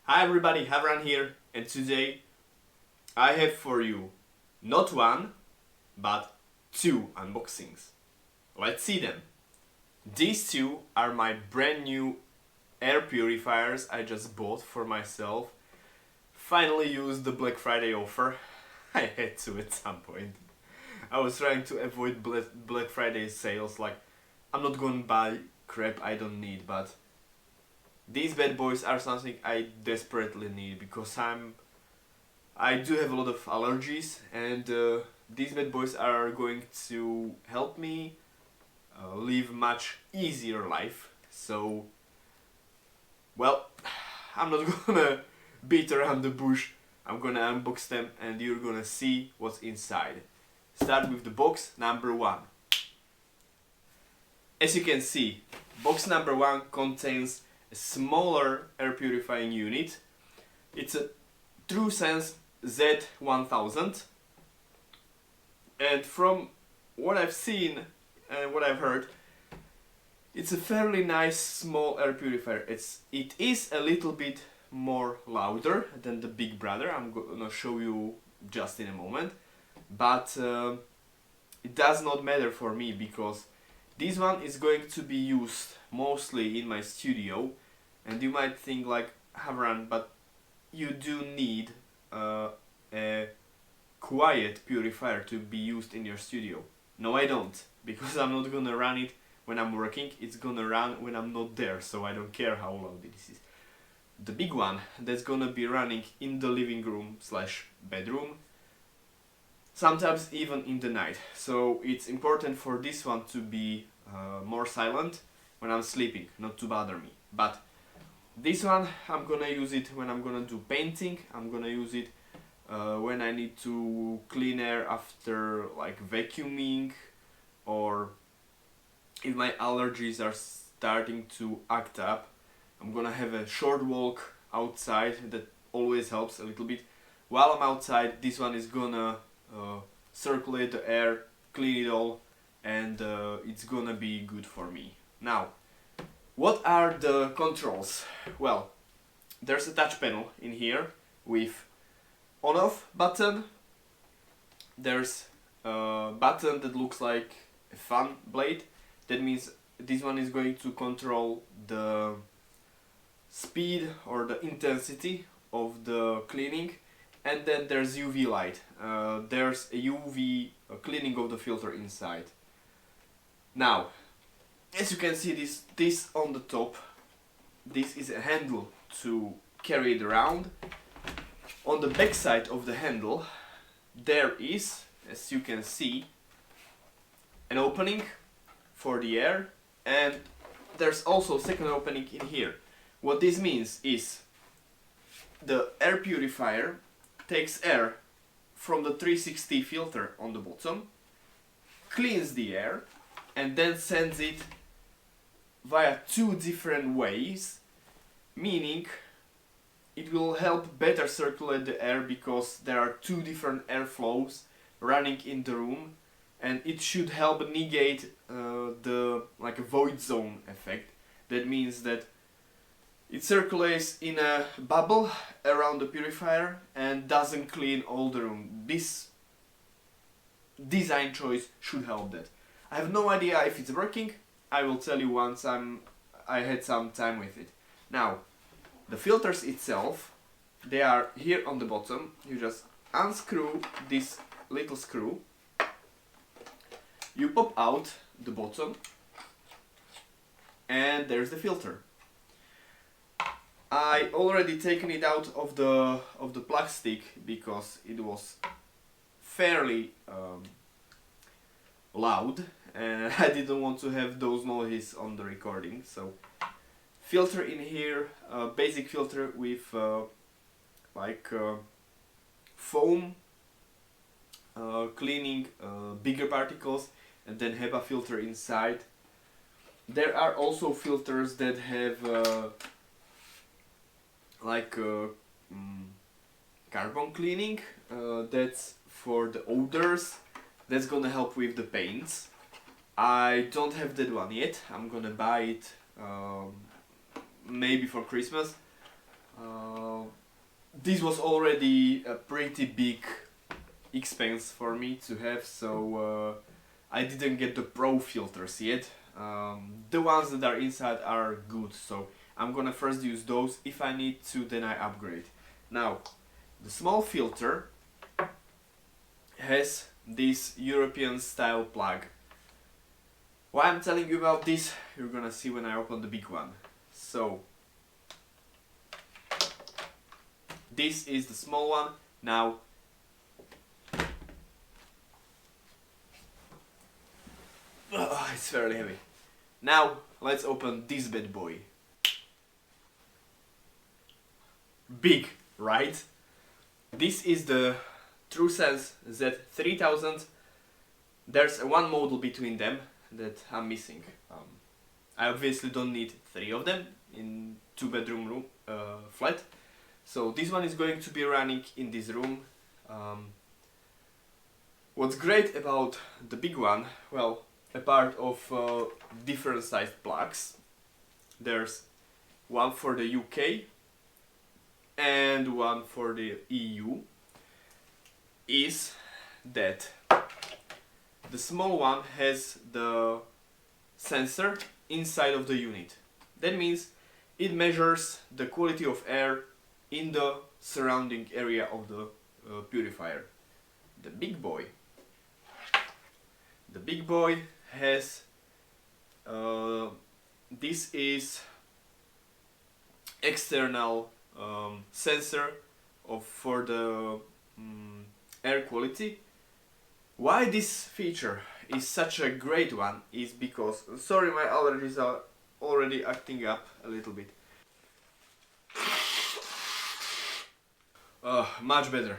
Hi everybody, Havran here, and today I have for you not one, but two unboxings. Let's see them. These two are my brand new air purifiers I just bought for myself. Finally used the Black Friday offer. I had to at some point. I was trying to avoid Black Friday sales, like I'm not gonna buy crap I don't need, but these bad boys are something I desperately need because I do have a lot of allergies, and these bad boys are going to help me live much easier life. So, well, I'm not gonna beat around the bush. I'm gonna unbox them and you're gonna see what's inside. Start with the box number one. As you can see, box number one contains a smaller air purifying unit. It's a TruSense Z-1000, and from what I've seen and what I've heard, it's a fairly nice small air purifier. It is a little bit more louder than the big brother. I'm gonna show you just in a moment, but it does not matter for me because this one is going to be used mostly in my studio, and you might think like, Havran, but you do need a quiet purifier to be used in your studio. No, I don't, because I'm not gonna run it when I'm working. It's gonna run when I'm not there, so I don't care how loud this is. The big one that's gonna be running in the living room slash bedroom, sometimes even in the night. So it's important for this one to be more silent when I'm sleeping, not to bother me. But this one, I'm gonna use it when I'm gonna do painting. I'm gonna use it when I need to clean air after like vacuuming, or if my allergies are starting to act up. I'm gonna have a short walk outside. That always helps a little bit. While I'm outside, this one is gonna circulate the air, clean it all, and it's gonna be good for me. Now, what are the controls? Well, there's a touch panel in here with on-off button. There's a button that looks like a fan blade. That means this one is going to control the speed or the intensity of the cleaning. And then there's UV light. There's a UV cleaning of the filter inside. Now, as you can see, this on the top, this is a handle to carry it around. On the back side of the handle, there is, as you can see, an opening for the air, and there's also a second opening in here. What this means is the air purifier takes air from the 360 filter on the bottom, cleans the air, and then sends it via two different ways, meaning it will help better circulate the air because there are two different airflows running in the room, and it should help negate the like a void zone effect. That means that it circulates in a bubble around the purifier and doesn't clean all the room. This design choice should help that. I have no idea if it's working. I will tell you once I had some time with it. Now, the filters itself, they are here on the bottom. You just unscrew this little screw. You pop out the bottom, and there's the filter. I already taken it out of the plastic because it was fairly loud, and I didn't want to have those noises on the recording. So, filter in here, basic filter with foam cleaning bigger particles, and then HEPA filter inside. There are also filters that have carbon cleaning. That's for the odors. That's gonna help with the paints. I don't have that one yet. I'm gonna buy it maybe for Christmas. This was already a pretty big expense for me to have, so I didn't get the pro filters yet. The ones that are inside are good, so I'm gonna first use those. If I need to, then I upgrade. Now, the small filter has this European style plug. Why I'm telling you about this, you're gonna see when I open the big one. So, this is the small one. Now, it's fairly heavy. Now, let's open this bad boy. Big, right? This is the TruSense Z-3000. There's one model between them that I'm missing. I obviously don't need 3 of them in 2-bedroom room flat. So this one is going to be running in this room. What's great about the big one, well, apart of different sized plugs, there's one for the UK and one for the EU, is that the small one has the sensor inside of the unit. That means it measures the quality of air in the surrounding area of the purifier. The big boy has this is external sensor for the air quality. Why this feature is such a great one is because, sorry, my allergies are already acting up a little bit. Much better.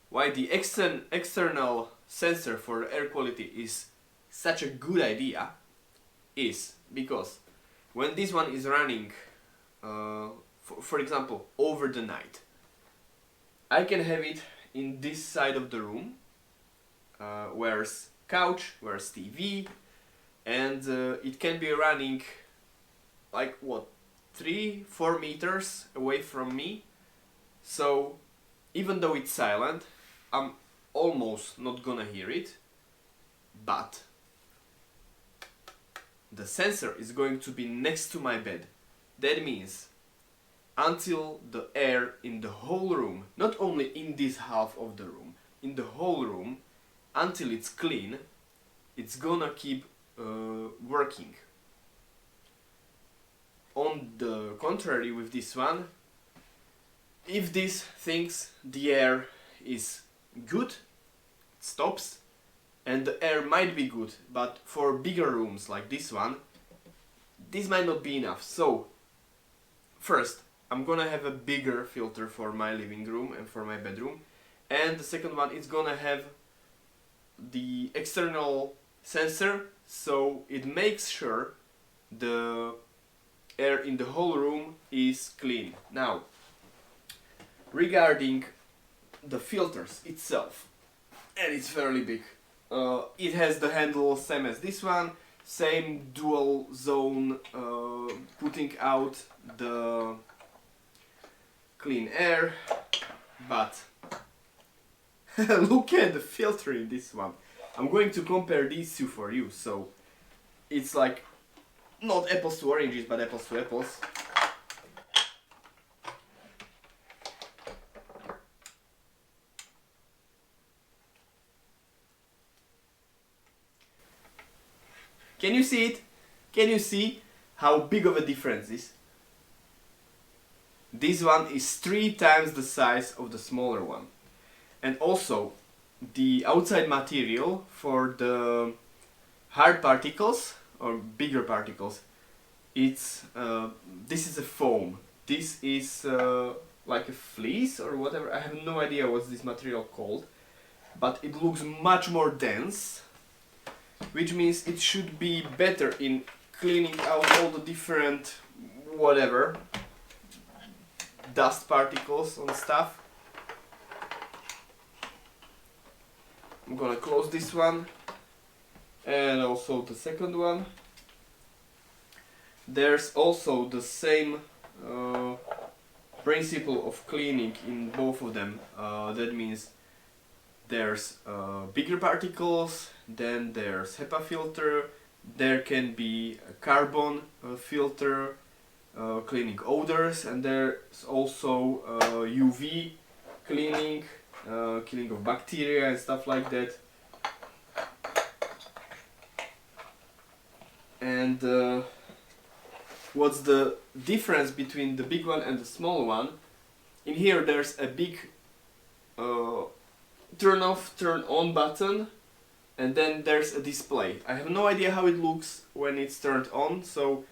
Why the external sensor for air quality is such a good idea is because when this one is running, for example, over the night, I can have it in this side of the room, where's couch, where's TV, and it can be running like what, 3-4 meters away from me. So even though it's silent, I'm almost not gonna hear it, but the sensor is going to be next to my bed. That means until the air in the whole room, not only in this half of the room, in the whole room, until it's clean, it's gonna keep working. On the contrary, with this one, if this thinks the air is good, it stops, and the air might be good, but for bigger rooms like this one, this might not be enough. So first, I'm gonna have a bigger filter for my living room and for my bedroom, and the second one is gonna have the external sensor, so it makes sure the air in the whole room is clean. Now, regarding the filters itself, and it's fairly big. It has the handle same as this one, same dual zone, putting out the clean air, but look at the filter in this one. I'm going to compare these two for you, so it's like not apples to oranges, but apples to apples. Can you see it? Can you see how big of a difference is? This one is 3 times the size of the smaller one. And also, the outside material for the hard particles or bigger particles, it's this is a foam. This is like a fleece or whatever. I have no idea what's this material called, but it looks much more dense, which means it should be better in cleaning out all the different whatever dust particles on stuff. I'm gonna close this one and also the second one. There's also the same principle of cleaning in both of them. That means there's bigger particles, then there's HEPA filter, there can be a carbon filter cleaning odors, and there's also UV cleaning, killing of bacteria and stuff like that. And what's the difference between the big one and the small one? In here there's a big turn off, turn on button, and then there's a display. I have no idea how it looks when it's turned on, so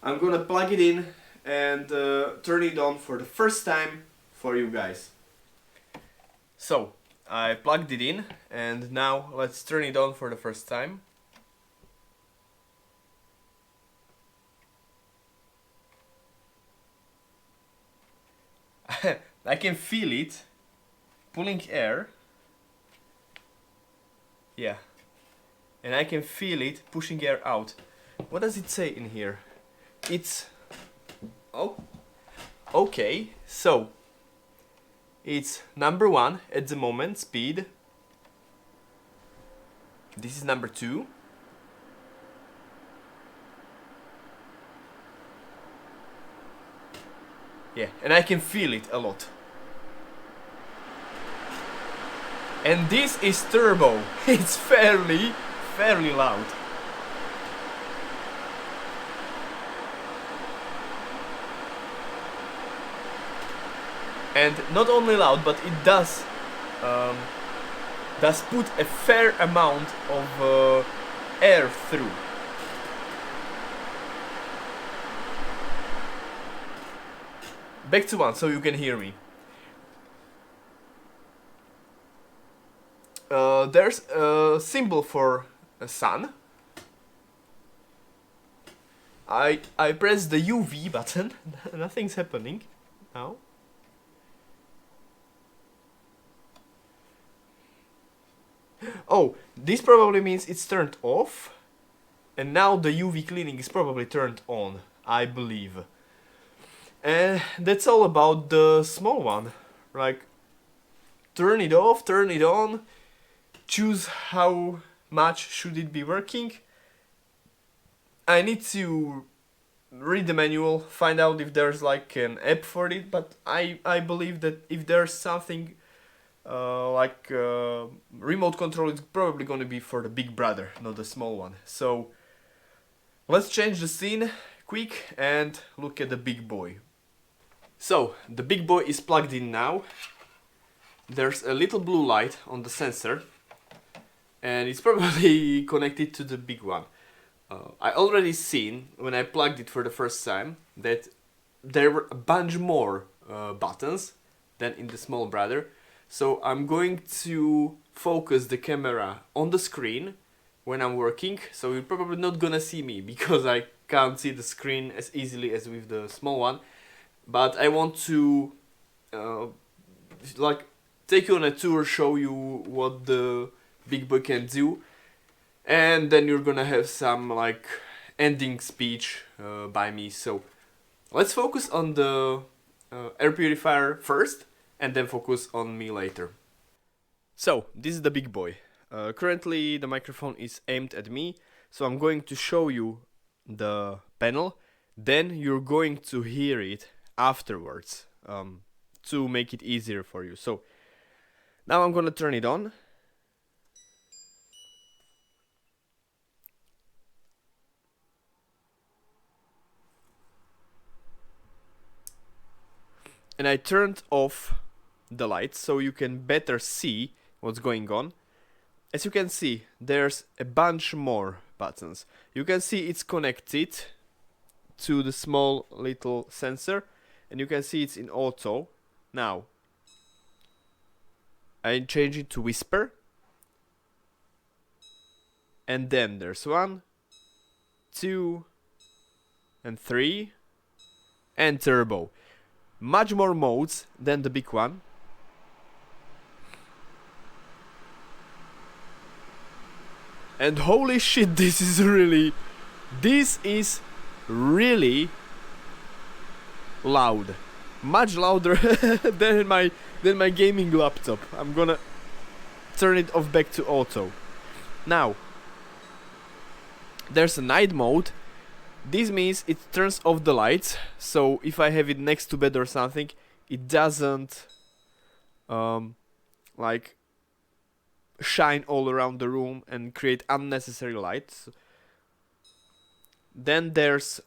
I'm gonna plug it in and turn it on for the first time for you guys. So I plugged it in, and now let's turn it on for the first time. I can feel it pulling air. Yeah. And I can feel it pushing air out. What does it say in here? It's... oh, okay, so it's number 1 at the moment, speed. This is number 2. Yeah, and I can feel it a lot. And this is turbo. It's fairly loud. And not only loud, but it does put a fair amount of air through. Back to 1 so you can hear me. There's a symbol for a sun. I press the UV button. Nothing's happening now. Oh, this probably means it's turned off, and now the UV cleaning is probably turned on, I believe. And that's all about the small one. Like, turn it off, turn it on, choose how much should it be working. I need to read the manual, find out if there's like an app for it, but I believe that if there's something like remote control, it's probably gonna be for the big brother, not the small one. So let's change the scene quick and look at the big boy. So the big boy is plugged in now. There's a little blue light on the sensor, and it's probably connected to the big one. I already seen when I plugged it for the first time that there were a bunch more buttons than in the small brother. So I'm going to focus the camera on the screen when I'm working, so you're probably not gonna see me because I can't see the screen as easily as with the small one. But I want to like take you on a tour, show you what the big boy can do, and then you're gonna have some like ending speech by me. So let's focus on the air purifier first, and then focus on me later. So this is the big boy. Currently the microphone is aimed at me, so I'm going to show you the panel, then you're going to hear it afterwards to make it easier for you. So now I'm gonna turn it on. And I turned off the lights so you can better see what's going on. As you can see, there's a bunch more buttons. You can see it's connected to the small little sensor, and you can see it's in auto. Now I change it to whisper, and then there's 1, 2, and 3, and turbo. Much more modes than the big one. And holy shit, this is really loud. much louder than my gaming laptop. I'm gonna turn it off back to auto. Now, there's a night mode. This means it turns off the lights, so if I have it next to bed or something, it doesn't like shine all around the room and create unnecessary lights. Then there's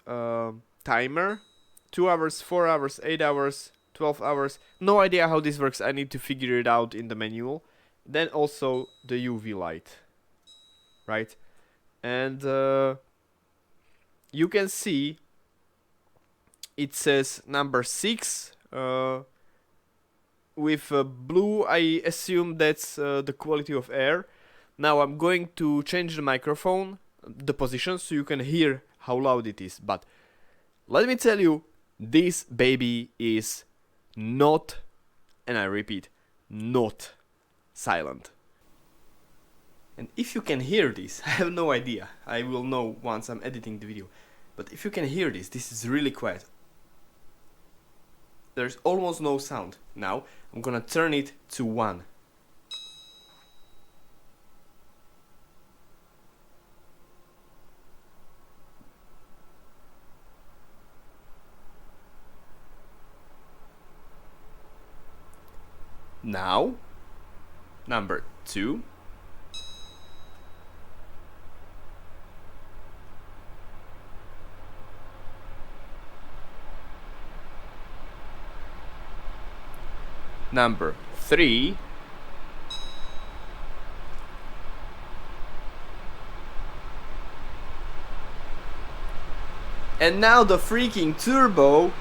timer, 2 hours, 4 hours, 8 hours, 12 hours. No idea how this works, I need to figure it out in the manual. Then also the UV light, right? And you can see it says number 6 with blue. I assume that's the quality of air. Now I'm going to change the microphone, the position, so you can hear how loud it is. But let me tell you, this baby is not, and I repeat, not silent. And if you can hear this, I have no idea. I will know once I'm editing the video. But if you can hear this, this is really quiet. There's almost no sound. Now I'm gonna turn it to 1. Now, number 2. Number 3. And now the freaking turbo.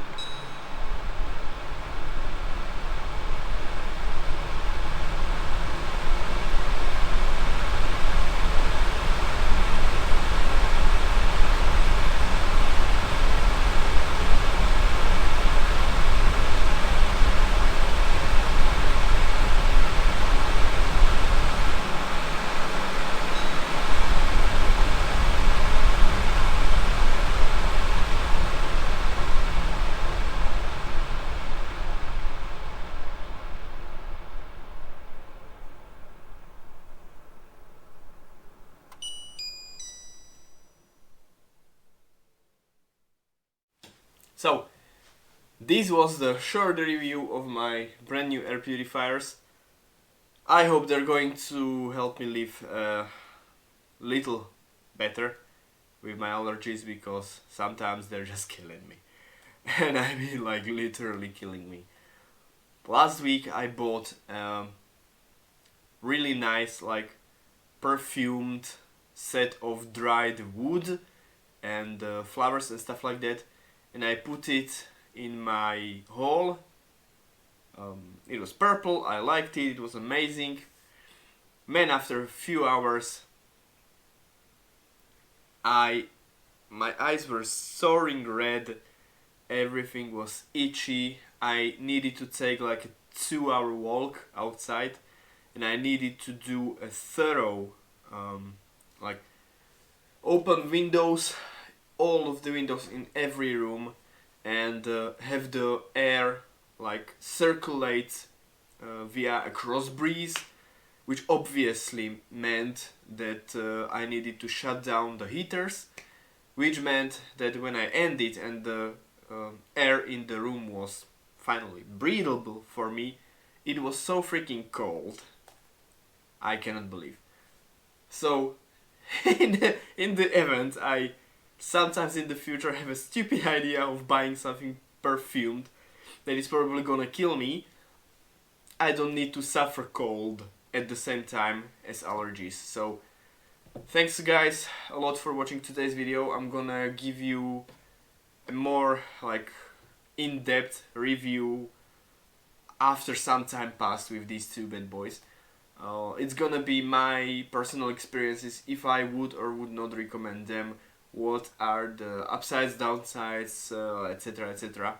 So, this was the short review of my brand new air purifiers. I hope they're going to help me live a little better with my allergies, because sometimes they're just killing me. And I mean, like, literally killing me. Last week I bought really nice, like, perfumed set of dried wood and flowers and stuff like that, and I put it in my hall. It was purple, I liked it, it was amazing. Man, after a few hours my eyes were soaring red, everything was itchy. I needed to take like a 2-hour walk outside, and I needed to do a thorough like open windows, all of the windows in every room, and have the air like circulate via a cross breeze, which obviously meant that I needed to shut down the heaters, which meant that when I ended and the air in the room was finally breathable for me, it was so freaking cold. I cannot believe. So in the event I sometimes in the future have a stupid idea of buying something perfumed that is probably gonna kill me, I don't need to suffer cold at the same time as allergies. So thanks guys a lot for watching today's video. I'm gonna give you a more like in-depth review after some time passed with these two bad boys. It's gonna be my personal experiences, if I would or would not recommend them, what are the upsides, downsides, etc, etc.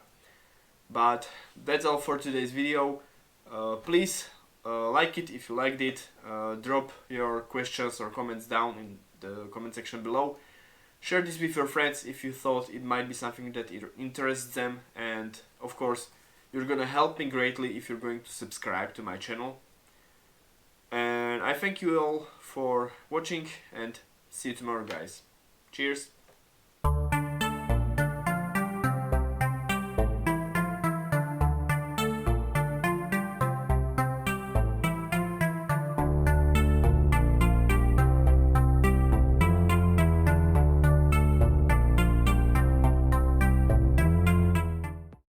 But that's all for today's video. Please like it if you liked it, drop your questions or comments down in the comment section below. Share this with your friends if you thought it might be something that interests them, and of course You're gonna help me greatly if you're going to subscribe to my channel. And I thank you all for watching and see you tomorrow, guys. Cheers!